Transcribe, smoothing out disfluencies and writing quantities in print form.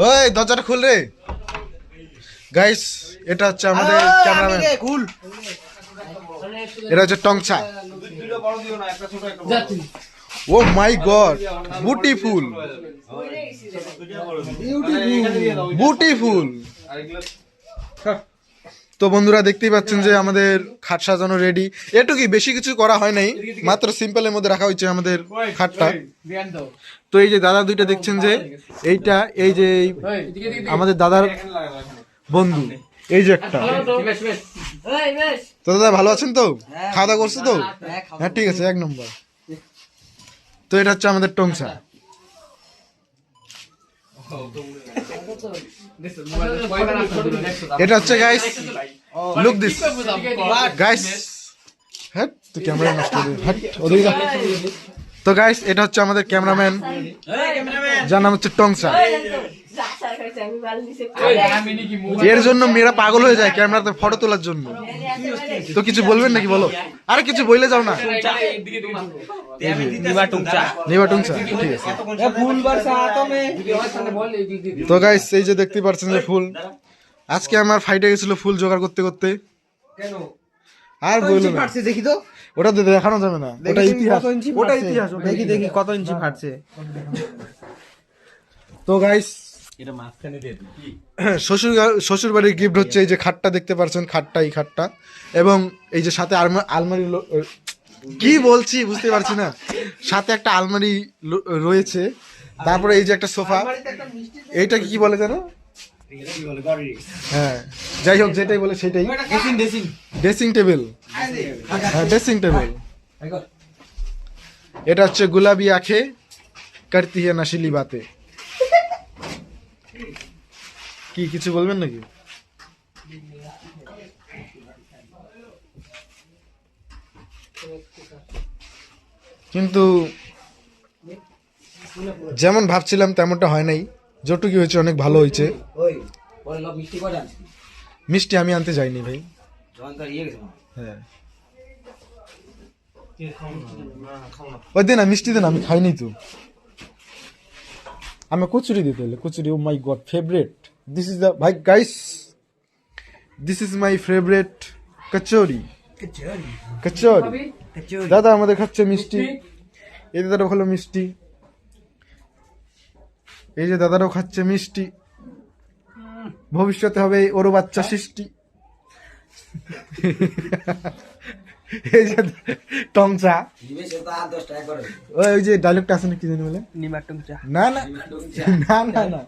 ওই দরজাটা খুল রে গাইস। এটা হচ্ছে আমাদের ক্যামেরাম্যান, এটা হচ্ছে টংচা। ও মাই গড, বিউটিফুল বিউটিফুল। তো বন্ধুরা দেখতেই পাচ্ছেন যে আমাদের খাট সাজানো রেডি। এটুকুই, বেশি কিছু করা হয় নাই, মাত্র সিম্পলের মধ্যে রাখা হয়েছে আমাদের খাটটা। তো এই যে দাদা দুইটা দেখছেন যে এইটা, এই যে আমাদের দাদার বন্ধু, এই যে একটা। তো দাদা ভালো আছেন তো? খাওয়া দাওয়া করছো তো? হ্যাঁ ঠিক আছে, 1 নম্বর। তো এটা হচ্ছে আমাদের টংচা। এটা হচ্ছে গাইস, লুক দিস গাইস। হ্যাঁ তো ক্যামেরা নষ্ট করে হট ওদিকে যা। তো গাইস এটা হচ্ছে আমাদের ক্যামেরাম্যান, যার নাম হচ্ছে টংচা। এর জন্য মেয়েরা পাগল হয়ে যায় ক্যামেরাতে ফটো তোলার জন্য। তো কিছু বলবেন নাকি, বলো? আরে কিছু বললে যাও না। নিবা টংচা, ঠিক আছে। তো গাইস এই যে দেখতে পাচ্ছেন যে ফুল, আজকে আমার ফাইটে গেছিল ফুল জোগাড় করতে করতে। আর বললো না, দেখি তো, ওটা দেখানো যাবে না, ওটা ইতিহাস, ওটা ইতিহাস। দেখি দেখি কত ইঞ্চি ফাটছে। তো গাইস শ্বশুর বাড়ির গিফট হচ্ছে এই যে খাটটা দেখতে পাচ্ছেন, খাটটা, এই খাটটা, এবং এই যে সাথে আলমারি, কি বলছি বুঝতে পারছি না, সাথে একটা আলমারি রয়েছে। তারপরে এই যে একটা সোফা, এইটা কি বলে জানো? হ্যাঁ যাই হোক, যেটাই বলে সেটাই, ড্রেসিং টেবিল। হ্যাঁ ড্রেসিং টেবিল। এটা হচ্ছে গুলাবি আঁখে করতি হে নশিলি বাতে। কি কিছু বলবেন নাকি? কিন্তু যেমন ভাবছিলাম তেমনটা হয় নাই, যতটুকু হয়েছে অনেক ভালো হয়েছে। মিষ্টি আমি আনতে যাইনি ভাই। হ্যাঁ ওই দে না, মিষ্টি দে না, আমি খাইনি তো। আমি কচুরি দিতে হলে kachori, oh my god favourite, this is the ভাই guys, this is my favourite kachori. Kachori দাদা আমাদের খাচ্ছে মিষ্টি, এই দাদাটাও ভালো মিষ্টি, এই যে দাদারাও খাচ্ছে মিষ্টি। ভবিষ্যতে হবে ওরও বাচ্চা সৃষ্টি। এই যে টংচা, ওই যে ডায়লগটা আছে না, কি জানি বলে, নিমা টংচা। না না না না না,